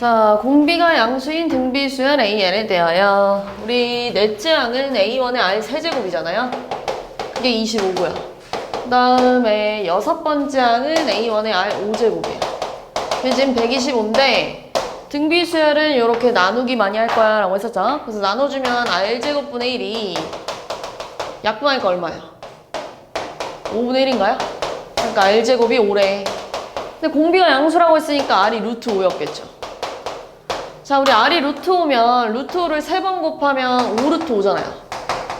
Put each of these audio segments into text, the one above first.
자, 공비가 양수인 등비수열 AN에 대하여 우리 넷째 항은 A1의 R 세제곱이잖아요. 그게 25고요. 그 다음에 여섯 번째 항은 A1의 R 5제곱이에요. 그게 지금 125인데 등비수열은 이렇게 나누기 많이 할 거야 라고 했었죠. 그래서 나눠주면 R제곱분의 1이 약분하니까 얼마야? 5분의 1인가요? 그러니까 R제곱이 5래. 근데 공비가 양수라고 했으니까 R이 루트 5였겠죠. 자, 우리 R이 루트 5면 루트 5를 3번 곱하면 5 루트 5잖아요.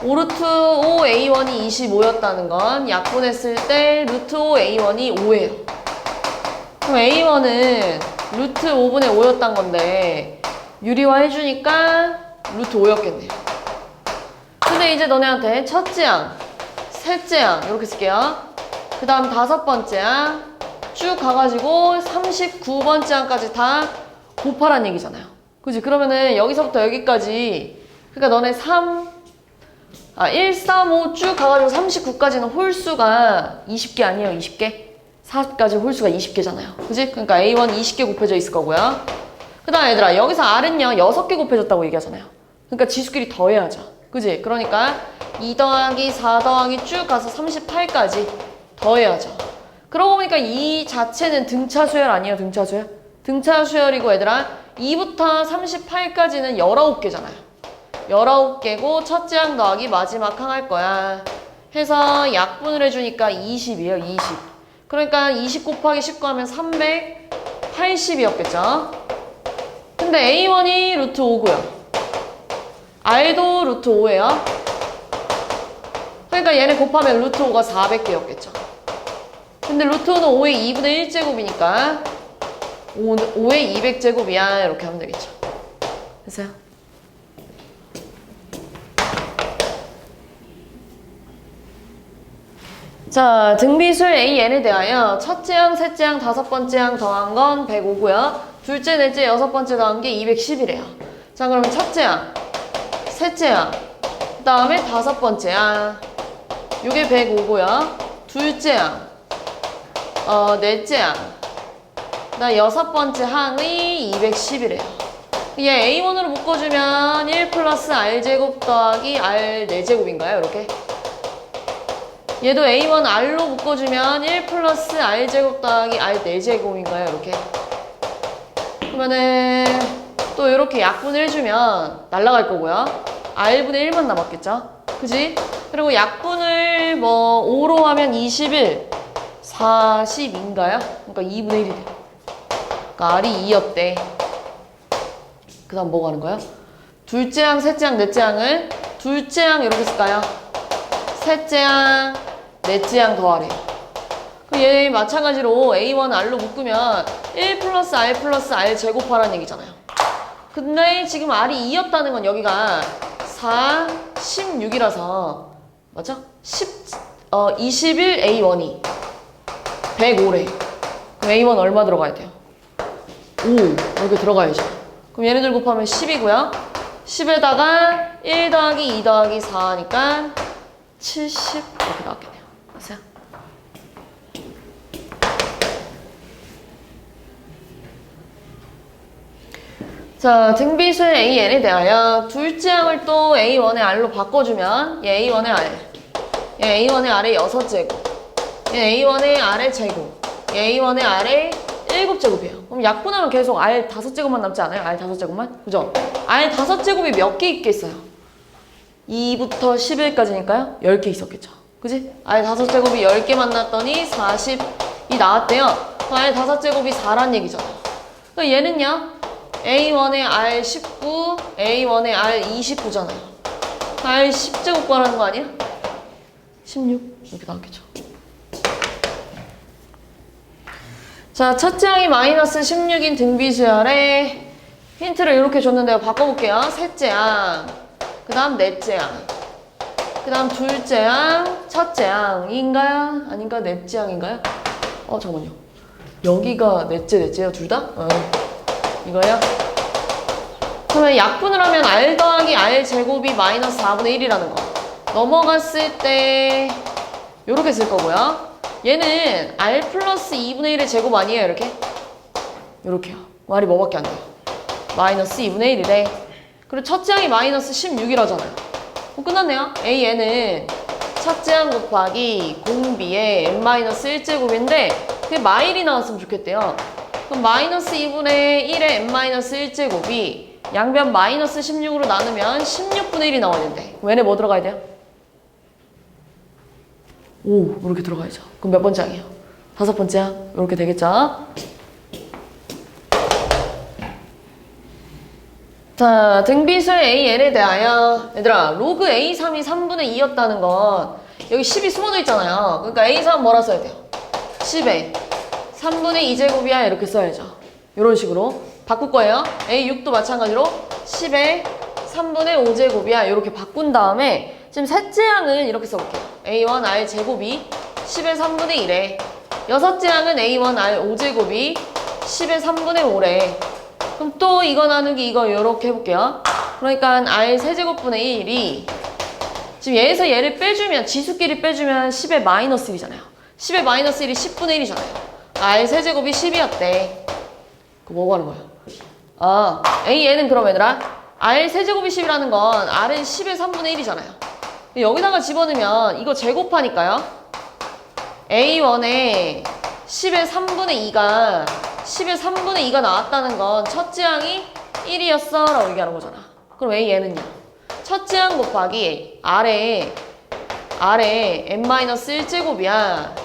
5 루트 5 A1이 25였다는 건 약분했을 때 루트 5 A1이 5예요. 그럼 A1은 루트 5분의 5였단 건데 유리화 해주니까 루트 5였겠네요. 근데 이제 너네한테 첫째 항, 셋째 항 이렇게 쓸게요. 그 다음 다섯 번째 항 쭉 가가지고 39번째 항까지 다 곱하란 얘기잖아요. 그치? 그러면은 여기서부터 여기까지 그러니까 너네 1, 3, 5 쭉 가가지고 39까지는 홀수가 20개 아니에요? 20개? 40까지 홀수가 20개잖아요. 그치? 그러니까 A1 20개 곱해져 있을 거고요. 그 다음 얘들아 여기서 R은요 6개 곱해졌다고 얘기하잖아요. 그러니까 지수끼리 더해야죠. 그치? 그러니까 2 더하기 4 더하기 쭉 가서 38까지 더해야죠. 그러고 보니까 이 자체는 등차수열 아니에요? 등차수열? 등차수열이고 얘들아 2부터 38까지는 19개잖아요. 19개고 첫째 항 더하기 마지막 항 할 거야. 해서 약분을 해주니까 20이에요. 20. 그러니까 20 곱하기 19 하면 380이었겠죠. 근데 A1이 루트 5고요. R도 루트 5예요. 그러니까 얘네 곱하면 루트 5가 400개였겠죠. 근데 루트 5는 5의 2분의 1제곱이니까 5의 200제곱이야 이렇게 하면 되겠죠. 됐어요? 자, 등비술 AN에 대하여 첫째 항, 셋째 항, 다섯 번째 항 더한 건 105고요. 둘째, 넷째, 여섯 번째 더한 게 210이래요. 자, 그러면 첫째 항, 셋째 항, 그 다음에 다섯 번째 항 요게 105고요. 둘째 항, 넷째 항, 나 여섯 번째 항이 210이래요. 얘 A1으로 묶어주면 1 플러스 R제곱 더하기 R 4제곱인가요? 이렇게? 얘도 A1 R로 묶어주면 1 플러스 R제곱 더하기 R 4제곱인가요? 이렇게? 그러면은 또 이렇게 약분을 해주면 날라갈 거고요. R분의 1만 남았겠죠? 그지? 그리고 약분을 뭐 5로 하면 21, 40인가요? 그러니까 2분의 1이 돼요. 그러니까 R이 2였대. 그 다음 뭐 가는 거야? 둘째 항, 셋째 항, 넷째 항을 둘째 항 이렇게 쓸까요? 셋째 항, 넷째 항 더하래요. 그럼 얘 마찬가지로 A1 R로 묶으면 1 플러스 R 플러스 R 제곱하라는 얘기잖아요. 근데 지금 R이 2였다는 건 여기가 4, 16이라서 맞죠? 21 A1이 105래. 그럼 A1 얼마 들어가야 돼요? 5 이렇게 들어가야죠. 그럼 얘네들 곱하면 10이고요. 10에다가 1 더하기 2 더하기 4 하니까 70 이렇게 나왔겠네요. 아세요? 자, 등비수의 AN에 대하여 둘째 항을 또 A1의 R로 바꿔주면 얘 A1의 R, 얘 A1의 R의 6제곱, 얘 A1의 R의 제곱, 얘 A1의 R의 7제곱이에요. 그럼 약분하면 계속 R 5제곱만 남지 않아요? R 5제곱만? 그죠? R 5제곱이 몇 개 있겠어요? 2부터 11까지니까요? 10개 있었겠죠. 그지? R 5제곱이 10개 만났더니 40이 나왔대요. R 5제곱이 4란 얘기잖아요. 그럼 얘는요? A1의 R 19, A1의 R 29잖아요. R 10제곱 구하라는 거 아니야? 16? 이렇게 나왔겠죠. 자, 첫째 항이 마이너스 16인 등비수열에 힌트를 이렇게 줬는데요. 바꿔볼게요. 셋째 항, 그 다음 넷째 항, 그 다음 둘째 항, 첫째 항인가요? 아닌가? 넷째 항인가요? 잠깐만요. 여기가 넷째예요? 둘 다? 이거요? 그러면 약분을 하면 R 더하기 R 제곱이 마이너스 4분의 1이라는 거. 넘어갔을 때 요렇게 쓸 거고요. 얘는 R 플러스 2분의 1의 제곱 아니에요? 이렇게? 요렇게요. 말이 뭐밖에 안 돼요? 마이너스 2분의 1이래. 그리고 첫째 항이 마이너스 16이라잖아요. 끝났네요. AN은 첫째 항 곱하기 공B의 n-1제곱인데 그게 마일이 나왔으면 좋겠대요. 그럼 마이너스 2분의 1의 n-1제곱이 양변 마이너스 16으로 나누면 16분의 1이 나와야 된대. 그럼 얘네 뭐 들어가야 돼요? 오, 이렇게 들어가야죠. 그럼 몇 번째 항이에요? 5번째 항. 이렇게 되겠죠? 자, 등비수의 AN에 대하여 얘들아, 로그 A3이 3분의 2였다는 건 여기 10이 숨어져 있잖아요. 그러니까 A3 뭐라 써야 돼요? 10에 3분의 2제곱이야 이렇게 써야죠. 이런 식으로 바꿀 거예요. A6도 마찬가지로 10에 3분의 5제곱이야 이렇게 바꾼 다음에 지금 셋째 항은 이렇게 써볼게요. A1 R 제곱이 10의 3분의 1에 여섯째 항은 A1 R 5제곱이 10의 3분의 5래. 그럼 또 이거 나누기 이거 이렇게 해볼게요. 그러니까 R 세제곱분의 1이 지금 얘에서 얘를 빼주면 지수끼리 빼주면 10의 마이너스 1이잖아요. 10의 마이너스 1이 10분의 1이잖아요. R 세제곱이 10이었대. 그거 뭐 하는 거야? 아, AN은 그럼 얘들아 R 세제곱이 10이라는 건 R은 10의 3분의 1이잖아요. 여기다가 집어넣으면 이거 제곱하니까요. A1에 10의 3분의 2가 10의 3분의 2가 나왔다는 건 첫째 항이 1이었어 라고 얘기하는 거잖아. 그럼 AN은요? 첫째 항 곱하기 R에 n-1제곱이야.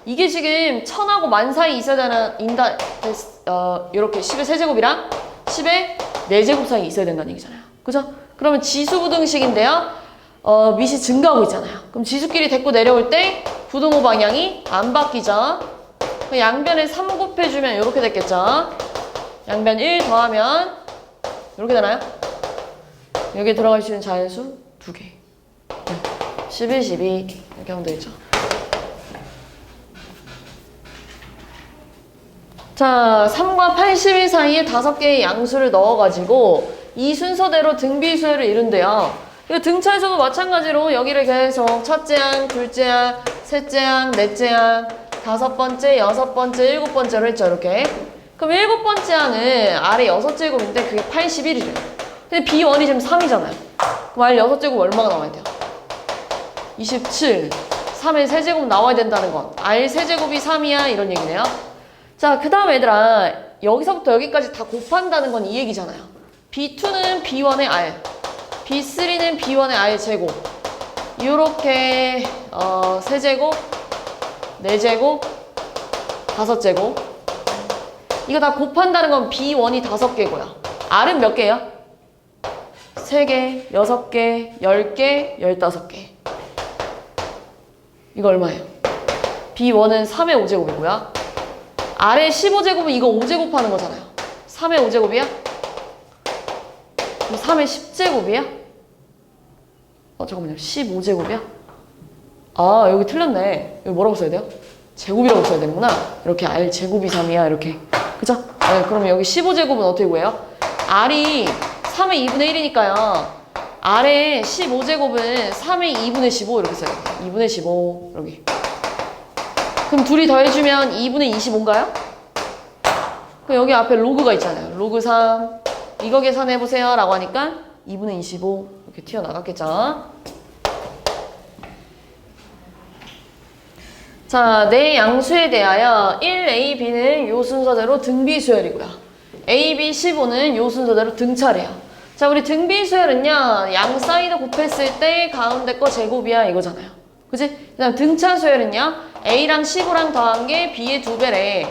이게 지금 1000하고 10,000 사이 있어야 되는 이렇게 10의 세제곱이랑 10의 4제곱 사이 있어야 된다는 얘기잖아요. 그죠? 그러면 지수부등식인데요. 밑이 증가하고 있잖아요. 그럼 지수끼리 데리고 내려올 때 부등호 방향이 안 바뀌죠. 양변에 3 곱해주면 이렇게 됐겠죠. 양변 1 더하면 이렇게 되나요? 여기 들어갈 수 있는 자연수 2개. 11, 12 이렇게 하면 되겠죠. 자, 3과 81 사이에 5개의 양수를 넣어가지고 이 순서대로 등비수열을 이룬대요. 이거 등차에서도 마찬가지로 여기를 계속 첫째 항, 둘째 항, 셋째 항, 넷째 항, 5번째, 6번째, 7번째로 했죠, 이렇게. 그럼 7번째 항은 R의 6제곱인데 그게 81이래요. 근데 B1이 지금 3이잖아요. 그럼 R 6제곱 얼마가 나와야 돼요? 27. 3의 세제곱 나와야 된다는 건 R 세제곱이 3이야 이런 얘기네요. 자, 그 다음 얘들아 여기서부터 여기까지 다 곱한다는 건 이 얘기잖아요. B2는 B1의 R, B3는 B1의 R 제곱 요렇게 세제곱, 4제곱, 5제곱 이거 다 곱한다는 건 B1이 5개고요. R은 몇 개예요? 3개, 6개, 10개, 15개 이거 얼마예요? B1은 3의 5제곱이고요. R의 15제곱은 이거 5제곱 하는 거잖아요. 3의 5제곱이야? 그럼 3의 10제곱이야? 잠깐만요. 15제곱이야? 아, 여기 틀렸네. 여기 뭐라고 써야 돼요? 제곱이라고 써야 되는구나. 이렇게 R 제곱이 3이야. 이렇게. 그죠? 네, 그러면 여기 15제곱은 어떻게 구해요? R이 3의 2분의 1이니까요. R의 15제곱은 3의 2분의 15 이렇게 써요. 2분의 15 여기. 그럼 둘이 더해주면 2분의 25인가요? 그럼 여기 앞에 로그가 있잖아요. 로그 3 이거 계산해보세요 라고 하니까 2분의 25 이렇게 튀어나갔겠죠. 자, 네 양수에 대하여 1, A, B는 요 순서대로 등비수열이고요. A, B, 15는 요 순서대로 등차래요. 자, 우리 등비수열은요. 양 사이드 곱했을 때 가운데 거 제곱이야 이거잖아요. 그치? 그 다음 등차수열은요. A랑 15랑 더한 게 B의 2배래.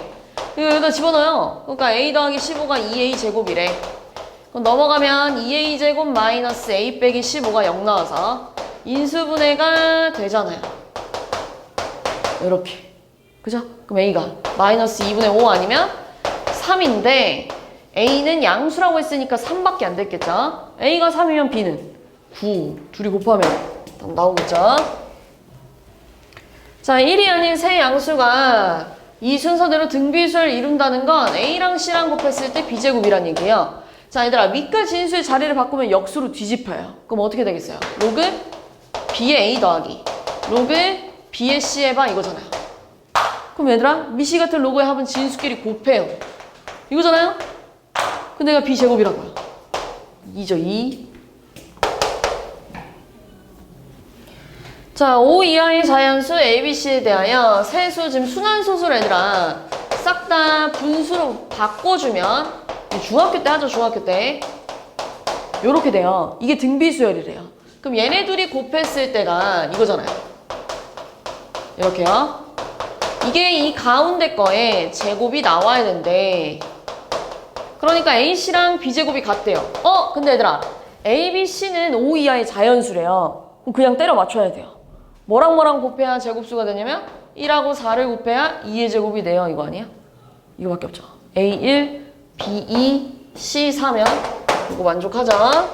이거 여기다 집어넣어요. 그러니까 A 더하기 15가 2A 제곱이래. 그럼 넘어가면 2A 제곱 마이너스 A 빼기 15가 0 나와서 인수분해가 되잖아요. 이렇게. 그죠? 그럼 A가 마이너스 2분의 5 아니면 3인데 A는 양수라고 했으니까 3밖에 안 됐겠죠? A가 3이면 B는 9. 둘이 곱하면 나오겠죠? 자, 1이 아닌 세 양수가 이 순서대로 등비수를 이룬다는 건 A랑 C랑 곱했을 때 B제곱이란 얘기예요. 자, 얘들아 밑과 진수의 자리를 바꾸면 역수로 뒤집혀요. 그럼 어떻게 되겠어요? 로그 B의 A 더하기 로그 B의 C 해봐 이거잖아요. 그럼 얘들아 미시 같은 로그의 합은 진수끼리 곱해요. 이거잖아요? 근데 얘가 B제곱이라고요. 2죠, 2. 자, 5 이하의 자연수 ABC에 대하여 세수, 지금 순환소수를 얘들아 싹 다 분수로 바꿔주면 중학교 때 하죠, 중학교 때. 요렇게 돼요. 이게 등비수열이래요. 그럼 얘네 둘이 곱했을 때가 이거잖아요. 이렇게요. 이게 이 가운데 거에 제곱이 나와야 되는데 그러니까 AC랑 B제곱이 같대요. 근데 얘들아 ABC는 5 이하의 자연수래요. 그럼 그냥 때려 맞춰야 돼요. 뭐랑 뭐랑 곱해야 제곱수가 되냐면 1하고 4를 곱해야 2의 제곱이 돼요. 이거 아니야? 이거밖에 없죠. A1, B2, C4면 이거 만족하자.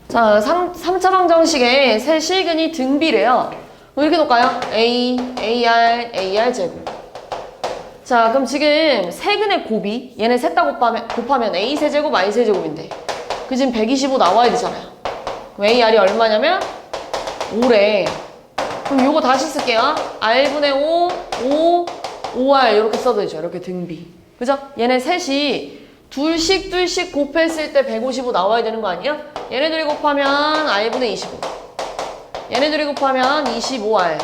자, 3차 방정식에 세 실근이 등비래요. 이렇게 놓을까요? A, AR, AR 제곱. 자, 그럼 지금 세근의 곱이 얘네 셋 다 곱하면 A 세제곱, I 세제곱인데 그 지금 125 나와야 되잖아요. 그럼 AR이 얼마냐면 5래. 그럼 요거 다시 쓸게요. R분의 5, 5R 이렇게 써도 되죠. 이렇게 등비. 그죠? 얘네 셋이 둘씩 곱했을 때 155 나와야 되는 거 아니야? 얘네들이 곱하면 R분의 25. 얘네들이 곱하면 25R.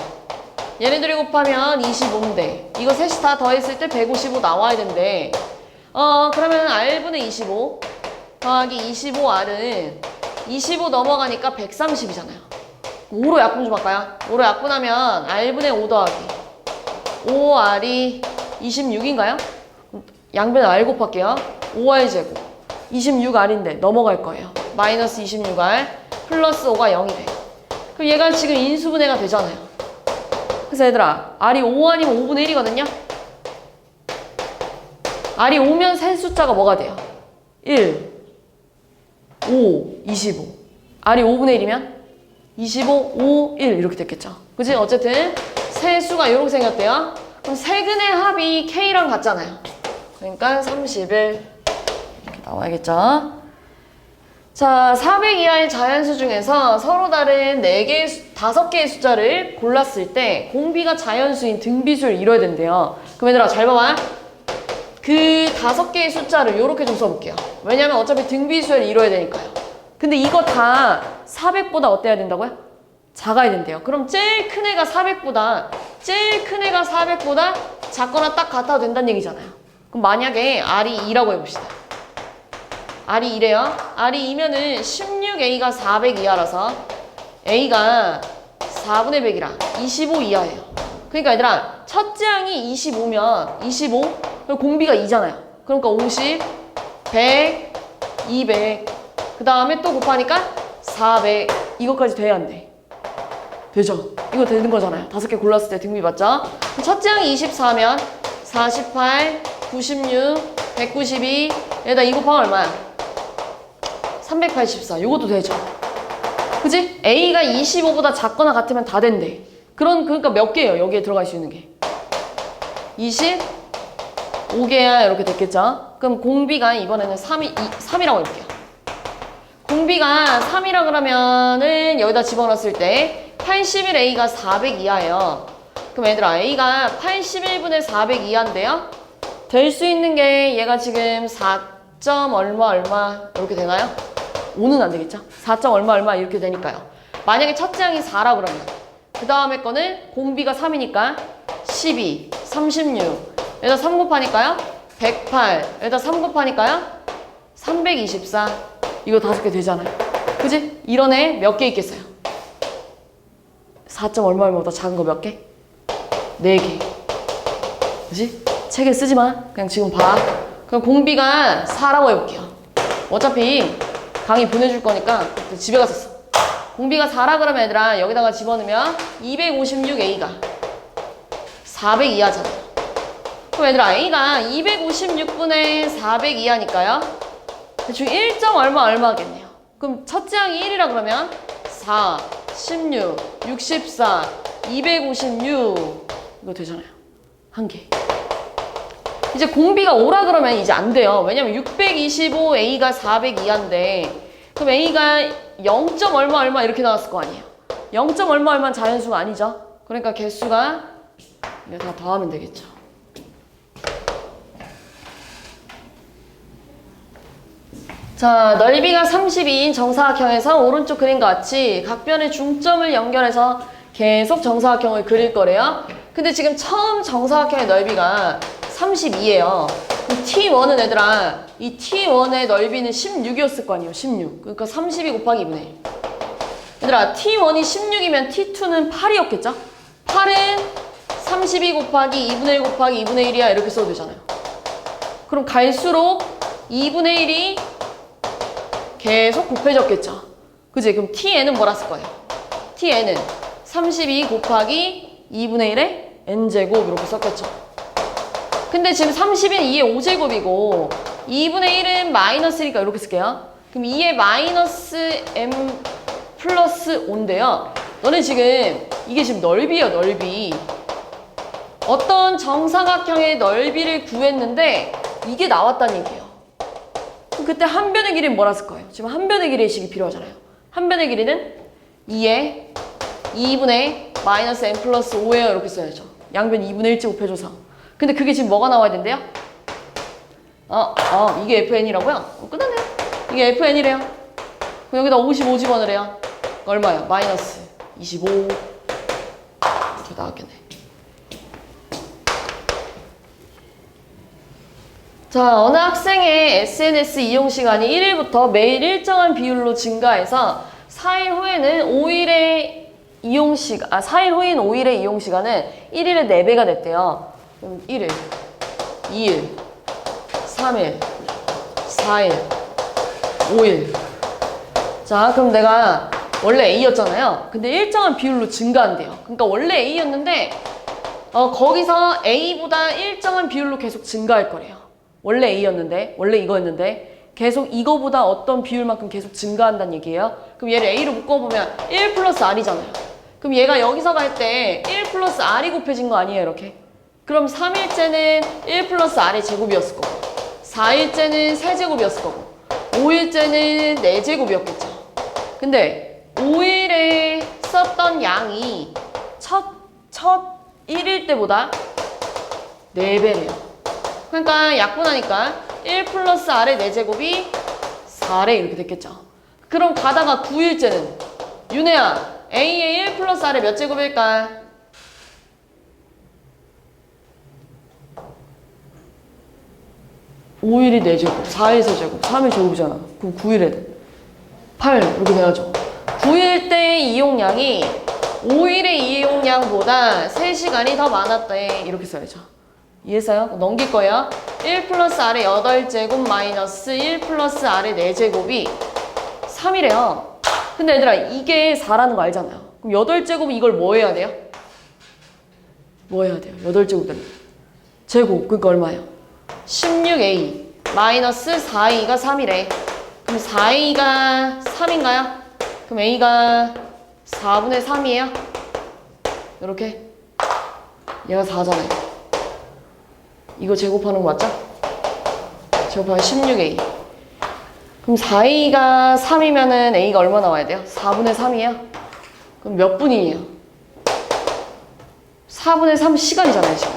얘네들이 곱하면 25인데 이거 셋이 다 더했을 때 155 나와야 된대. 그러면 R분의 25 더하기 25R은 25 넘어가니까 130이잖아요. 5로 약분 좀 할까요? 5로 약분하면 R분의 5 더하기 5R이 26인가요? 양변 R 곱할게요. 5R 제곱 26R인데 넘어갈 거예요. 마이너스 26R 플러스 5가 0이 돼. 그럼 얘가 지금 인수분해가 되잖아요. 그래서 얘들아 R이 5 아니면 5분의 1이거든요. R이 5면 세 숫자가 뭐가 돼요? 1, 5, 25. R이 5분의 1이면 25, 5, 1 이렇게 됐겠죠. 그치? 어쨌든 세수가 이렇게 생겼대요. 그럼 세근의 합이 K랑 같잖아요. 그러니까 31 이렇게 나와야겠죠. 자, 400 이하의 자연수 중에서 서로 다른 5개의 숫자를 골랐을 때 공비가 자연수인 등비수를 이뤄야 된대요. 그럼 얘들아 잘 봐봐. 그 5개의 숫자를 이렇게 좀 써볼게요. 왜냐면 어차피 등비수를 이뤄야 되니까요. 근데 이거 다 400보다 어때야 된다고요? 작아야 된대요. 그럼 제일 큰 애가 400보다 작거나 딱 같아도 된다는 얘기잖아요. 그럼 만약에 R이 2라고 해봅시다. R이 2래요. R이 2면은 16A가 400 이하라서 A가 4분의 100이라 25 이하예요. 그러니까 얘들아 첫째 항이 25면 25 그리고 공비가 2잖아요. 그러니까 50, 100, 200 그 다음에 또 곱하니까 400 이것까지 돼야 안 돼. 되죠? 이거 되는 거잖아요. 5개 골랐을 때 등비 맞죠? 첫째 항이 24면 48, 96, 192 얘다 이거 곱하면 얼마야? 384 요것도 되죠? 그치? A가 25보다 작거나 같으면 다 된대. 그러니까 몇 개예요? 여기에 들어갈 수 있는 게 25개야 이렇게 됐겠죠? 그럼 공비가 이번에는 3이라고 해볼게요. 공비가 3이라 그러면은 여기다 집어넣었을 때 81A가 400 이하예요. 그럼 얘들아 A가 81분의 400 이하인데요. 될 수 있는 게 얘가 지금 4점 얼마 이렇게 되나요? 5는 안 되겠죠? 4점 얼마 이렇게 되니까요. 만약에 첫째 항이 4라 그러면 그 다음에 거는 공비가 3이니까 12, 36 여기다 3 곱하니까요 108 여기다 3 곱하니까요 324 이거 5개 되잖아요. 그지? 이런 애 몇 개 있겠어요? 4점 얼마보다 작은 거 몇 개? 4개. 그지? 책에 쓰지 마. 그냥 지금 봐. 그럼 공비가 4라고 해볼게요. 어차피 강의 보내줄 거니까 집에 가서 써. 공비가 4라 그러면 얘들아 여기다가 집어넣으면 256A가 400 이하잖아요. 그럼 얘들아 A가 256분의 400 이하니까요. 대충 1점 얼마겠네요. 그럼 첫째 항이 1이라 그러면 4, 16, 64, 256 이거 되잖아요. 한 개. 이제 공비가 5라 그러면 이제 안 돼요. 왜냐면 625A가 400 이하인데 그럼 A가 0. 얼마 이렇게 나왔을 거 아니에요. 0. 얼마는 자연수가 아니죠. 그러니까 개수가 이거 다 더하면 되겠죠. 자, 넓이가 32인 정사각형에서 오른쪽 그림과 같이 각변의 중점을 연결해서 계속 정사각형을 그릴 거래요. 근데 지금 처음 정사각형의 넓이가 32예요. T1은 얘들아, 이 T1의 넓이는 16이었을 거 아니에요. 16. 그러니까 32 곱하기 2분의 1. 얘들아, T1이 16이면 T2는 8이었겠죠? 8은 32 곱하기 2분의 1 곱하기 2분의 1이야. 이렇게 써도 되잖아요. 그럼 갈수록 2분의 1이 계속 곱해졌겠죠? 그지? 그럼 Tn은 뭐라 쓸 거예요? Tn은 32 곱하기 2분의 1의 n제곱 이렇게 썼겠죠? 근데 지금 30은 2의 5제곱이고 2분의 1은 마이너스니까 이렇게 쓸게요. 그럼 2의 마이너스 m 플러스 5인데요. 너네 지금 이게 지금 넓이에요, 넓이. 어떤 정사각형의 넓이를 구했는데 이게 나왔다는 얘기예요. 그럼 그때 한 변의 길이는 뭐라 쓸 거예요? 지금 한 변의 길이의 식이 필요하잖아요. 한 변의 길이는 2의 2분의 마이너스 m 플러스 5예요. 이렇게 써야죠. 양변 2분의 1제곱 해줘서. 근데 그게 지금 뭐가 나와야 된대요? 이게 FN이라고요? 끝났네요. 이게 FN이래요. 그럼 여기다 55 집어넣으래요. 얼마예요? 마이너스 25 이렇게 나왔겠네. 자, 어느 학생의 SNS 이용 시간이 1일부터 매일 일정한 비율로 증가해서 4일 후에는 5일의 4일 후인 5일의 이용 시간은 1일의 4배가 됐대요. 그럼 1일, 2일, 3일, 4일, 5일. 자, 그럼 내가 원래 A였잖아요. 근데 일정한 비율로 증가한대요. 그러니까 원래 A였는데 거기서 A보다 일정한 비율로 계속 증가할 거래요. 원래 A였는데, 원래 이거였는데 계속 이거보다 어떤 비율만큼 계속 증가한다는 얘기예요. 그럼 얘를 A로 묶어보면 1 플러스 R이잖아요. 그럼 얘가 여기서 갈 때 1 플러스 R이 곱해진 거 아니에요, 이렇게? 그럼 3일째는 1 플러스 R의 제곱이었을 거고 4일째는 세제곱이었을 거고 5일째는 4제곱이었겠죠. 근데 5일에 썼던 양이 첫 1일 때보다 4배래요. 그러니까 약분하니까 1 플러스 R의 4제곱이 4래 이렇게 됐겠죠. 그럼 가다가 9일째는 윤혜야, A의 1 플러스 R의 몇 제곱일까? 5일이 4제곱, 4일 세제곱, 3일 제곱이잖아. 그럼 9일에 8 이렇게 돼야죠. 9일 때 이용량이 5일의 이용량보다 3시간이 더 많았대. 이렇게 써야죠. 이해했어요? 넘길 거예요. 1 플러스 R의 8제곱 마이너스 1 플러스 R의 4제곱이 3이래요. 근데 얘들아, 이게 4라는 거 알잖아요. 그럼 8제곱은 이걸 뭐 해야 돼요? 뭐 해야 돼요? 8제곱 되면. 제곱, 그러니까 얼마예요? 16A 마이너스 4A가 3이래. 그럼 4A가 3인가요? 그럼 A가 4분의 3이에요? 이렇게. 얘가 4잖아요. 이거 제곱하는 거 맞죠? 제곱하면 16A. 그럼 4A가 3이면은 A가 얼마 나와야 돼요? 4분의 3이에요? 그럼 몇 분이에요? 4분의 3 시간이잖아요, 지금.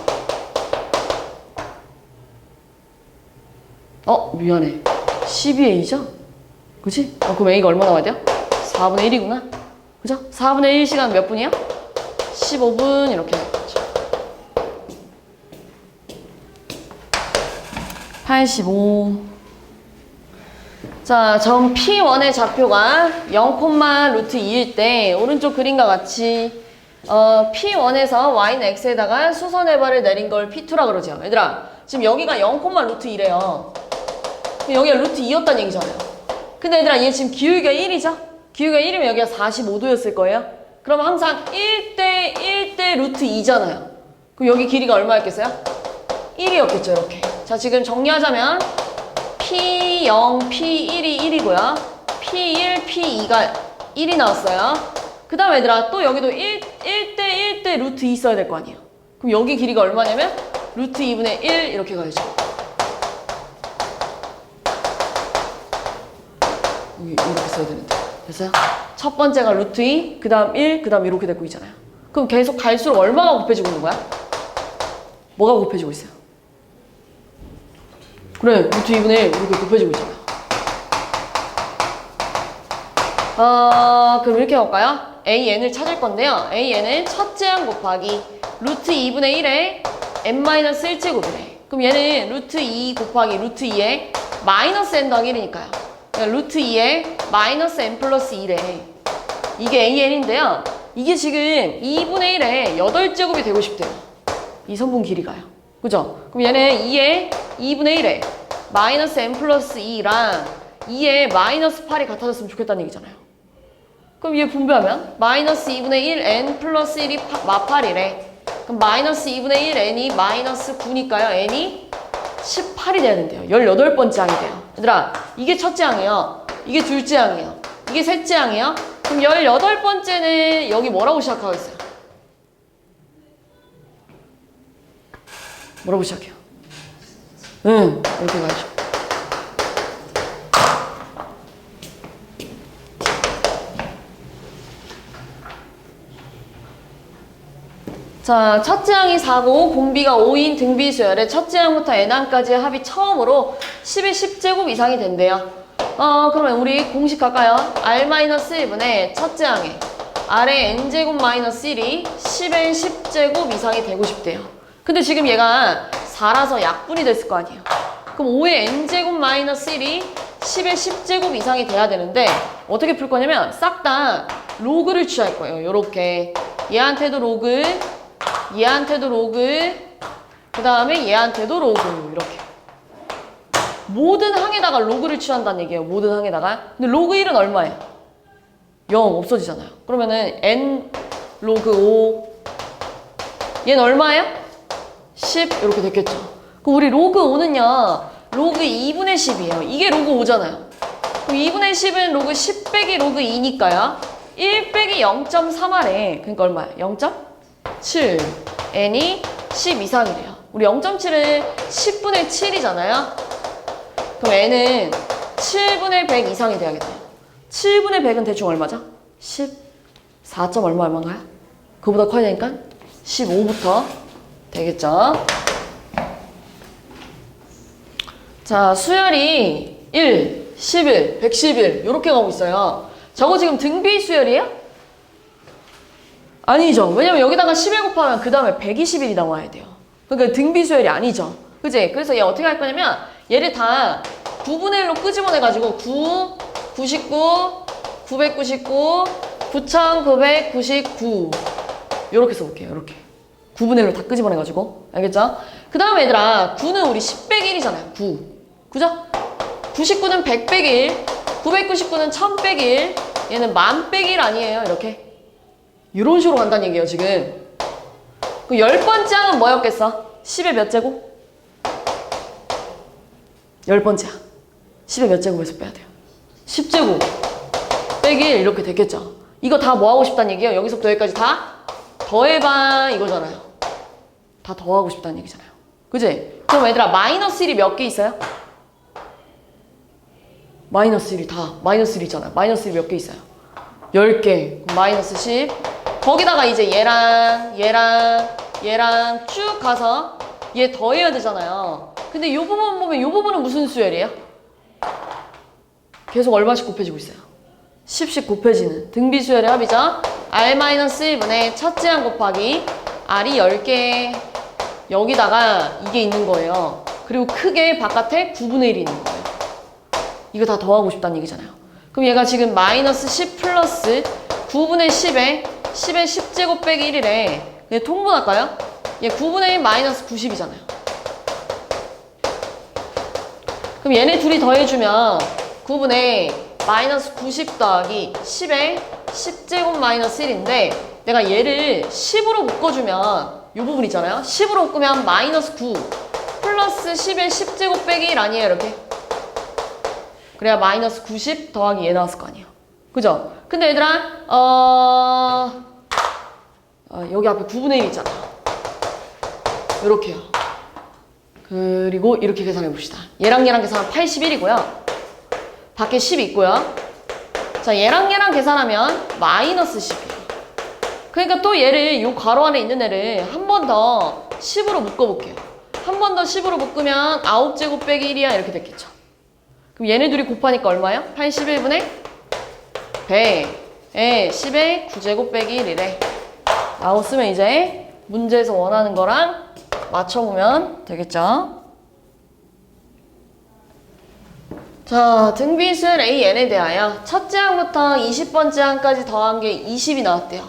미안해. 12A죠? 그치? 그럼 A가 얼마 나와야 돼요? 4분의 1이구나. 그죠? 4분의 1 시간 몇 분이야? 15분 이렇게 나왔죠. 85. 자, 점 P1의 좌표가 0,루트2일 때 오른쪽 그림과 같이 P1에서 Y는 X에다가 수선해발을 내린 걸 P2라 그러죠. 얘들아, 지금 여기가 0,루트2래요. 여기가 루트 2였다는 얘기잖아요. 근데 얘들아, 얘 지금 기울기가 1이죠? 기울기가 1이면 여기가 45도였을 거예요. 그럼 항상 1대 루트 2잖아요. 그럼 여기 길이가 얼마였겠어요? 1이었겠죠, 이렇게. 자, 지금 정리하자면 P0, P1이 1이고요. P1, P2가 1이 나왔어요. 그 다음 얘들아, 또 여기도 1대 루트 2 써야 될 거 아니에요. 그럼 여기 길이가 얼마냐면 루트 2분의 1 이렇게 가야죠. 이렇게 써야 되는데. 됐어요? 첫 번째가 루트 2, 그 다음 1, 그 다음 이렇게 되고 있잖아요. 그럼 계속 갈수록 얼마가 곱해지고 있는 거야? 뭐가 곱해지고 있어요? 그래, 루트 2분의 1 이렇게 곱해지고 있잖아요. 그럼 이렇게 해볼까요? AN을 찾을 건데요. AN은 첫째 항 곱하기 루트 2분의 1에 n-1제곱이래. 그럼 얘는 루트 2 곱하기 루트 2에 마이너스 n 더하기 1이니까요. 루트 2에 마이너스 n 플러스 2래. 이게 AN인데요. 이게 지금 2분의 1에 8제곱이 되고 싶대요. 이 선분 길이가요. 그죠? 그럼 얘는 2에 2분의 1에 마이너스 n 플러스 2랑 2에 마이너스 8이 같아졌으면 좋겠다는 얘기잖아요. 그럼 얘 분배하면 마이너스 2분의 1 n 플러스 1이 마8이래. 그럼 마이너스 2분의 1 n이 마이너스 9니까요. n이 18이 돼야 된대요. 18번째 항이 돼요. 얘들아, 이게 첫째 항이에요. 이게 둘째 항이에요. 이게 셋째 항이에요. 그럼 18번째는 여기 뭐라고 시작하고 있어요? 뭐라고 시작해요? 응, 이렇게 가죠. 자, 첫째 항이 4고 공비가 5인 등비수열의 첫째 항부터 n항까지의 합이 처음으로 10의 10제곱 이상이 된대요. 그러면 우리 공식 갈까요? r-1분의 첫째 항에 r의 n제곱 마이너스 1이 10의 10제곱 이상이 되고 싶대요. 근데 지금 얘가 4라서 약분이 됐을 거 아니에요. 그럼 5의 n제곱 마이너스 1이 10의 10제곱 이상이 돼야 되는데 어떻게 풀 거냐면 싹 다 로그를 취할 거예요. 요렇게 얘한테도 로그, 얘한테도 로그, 그 다음에 얘한테도 로그, 이렇게 모든 항에다가 로그를 취한다는 얘기예요. 모든 항에다가. 근데 로그 1은 얼마예요? 0 없어지잖아요. 그러면은 n 로그 5 얘는 얼마예요? 10 이렇게 됐겠죠. 그럼 우리 로그 5는요 로그 2분의 10이에요. 이게 로그 5잖아요. 그럼 2분의 10은 로그 10 빼기 로그 2니까요 1 빼기 0.3하래. 그러니까 얼마야? 0.7 n이 10 이상이래요. 우리 0.7은 10분의 7이잖아요. 그럼 n은 7분의 100 이상이 돼야겠네요. 7분의 100은 대충 얼마죠? 14. 얼마인가요? 그거보다 커야 되니까 15부터 되겠죠. 자, 수열이 1, 11, 111 이렇게 가고 있어요. 저거 지금 등비 수열이에요? 아니죠. 왜냐면 여기다가 11 곱하면 그 다음에 121이 나와야 돼요. 그러니까 등비 수열이 아니죠. 그치? 그래서 얘 어떻게 할 거냐면 얘를 다 9분의 1로 끄집어내가지고 9, 99, 999, 9999 요렇게 써볼게요. 요렇게 9분의 1로 다 끄집어내가지고. 알겠죠? 그 다음에 얘들아 9는 우리 10 빼기 1이잖아요. 9. 그죠? 99는 100 빼기 1, 999는 1000 빼기 1, 얘는 1000 빼기 1 아니에요. 이렇게. 이런 식으로 간다는 얘기예요, 지금. 그 10번째 항은 뭐였겠어? 10의 몇 제곱? 10번째 항. 10의 몇 제곱에서 빼야 돼요? 10제곱 빼기 1 이렇게 됐겠죠? 이거 다 뭐 하고 싶다는 얘기예요? 여기서부터 여기까지 다 더해봐 이거잖아요. 다 더하고 싶다는 얘기잖아요. 그지? 그럼 얘들아 마이너스 1이 몇 개 있어요? 마이너스 1이 다 마이너스 1 있잖아요. 마이너스 1이 몇 개 있어요? 10개. 그럼 마이너스 10. 거기다가 이제 얘랑 쭉 가서 얘 더해야 되잖아요. 근데 이 부분 보면 이 부분은 무슨 수열이에요? 계속 얼마씩 곱해지고 있어요? 10씩 곱해지는 등비 수열의 합이죠. r-1분의 첫째 항 곱하기 r이 10개 여기다가 이게 있는 거예요. 그리고 크게 바깥에 9분의 1이 있는 거예요. 이거 다 더하고 싶다는 얘기잖아요. 그럼 얘가 지금 마이너스 10 플러스 9분의 10에 10의 10제곱 빼기 1이래. 근데 통분할까요? 얘 9분의 1 마이너스 90이잖아요. 그럼 얘네 둘이 더해주면 9분의 마이너스 90 더하기 10의 10제곱 마이너스 1인데 내가 얘를 10으로 묶어주면 이 부분 있잖아요. 10으로 묶으면 마이너스 9 플러스 10의 10제곱 빼기 1 아니에요? 이렇게. 그래야 마이너스 90 더하기 얘 나왔을 거 아니에요. 그죠? 근데 얘들아 여기 앞에 9분의 1 있잖아. 요렇게요. 그리고 이렇게 계산해 봅시다. 얘랑 계산하면 81이고요. 밖에 10 있고요. 자, 얘랑 계산하면 마이너스 10이에요. 그러니까 또 얘를 요 괄호 안에 있는 애를 한 번 더 10으로 묶어볼게요. 한 번 더 10으로 묶으면 9제곱 빼기 1이야 이렇게 됐겠죠. 그럼 얘네 둘이 곱하니까 얼마예요? 81분의 100에 10의 9제곱 빼기 1이래. 나왔으면 이제 문제에서 원하는 거랑 맞춰보면 되겠죠? 자, 등비수열 AN에 대하여 첫째 항부터 20번째 항까지 더한 게 20이 나왔대요.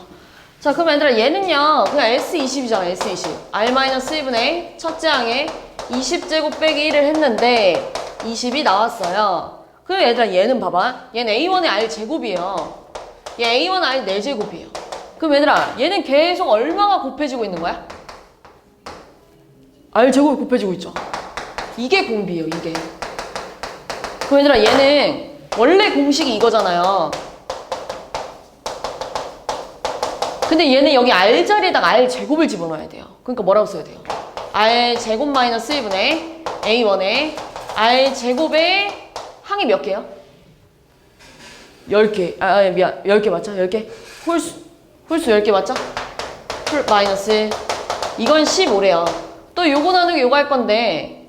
자, 그럼 얘들아 얘는요 그냥 S20이잖아. S20 R-1분의 첫째 항에 20제곱 빼기 1을 했는데 20이 나왔어요. 그럼 얘들아 얘는 봐봐. 얘는 A1의 R제곱이에요. 얘 A1 R 4제곱이에요. 그럼 얘들아 얘는 계속 얼마가 곱해지고 있는 거야? R제곱이 곱해지고 있죠. 이게 공비예요. 이게. 그럼 얘들아 얘는 원래 공식이 이거잖아요. 근데 얘는 여기 R 자리에다가 R제곱을 집어넣어야 돼요. 그러니까 뭐라고 써야 돼요? R제곱 마이너스 1분의 A1의 R제곱의 항이 몇 개요? 10개. 미안. 10개 맞죠? 10개? 홀수 10개 맞죠? 풀 마이너스. 이건 15래요. 또 요거 나누기 요거 할 건데,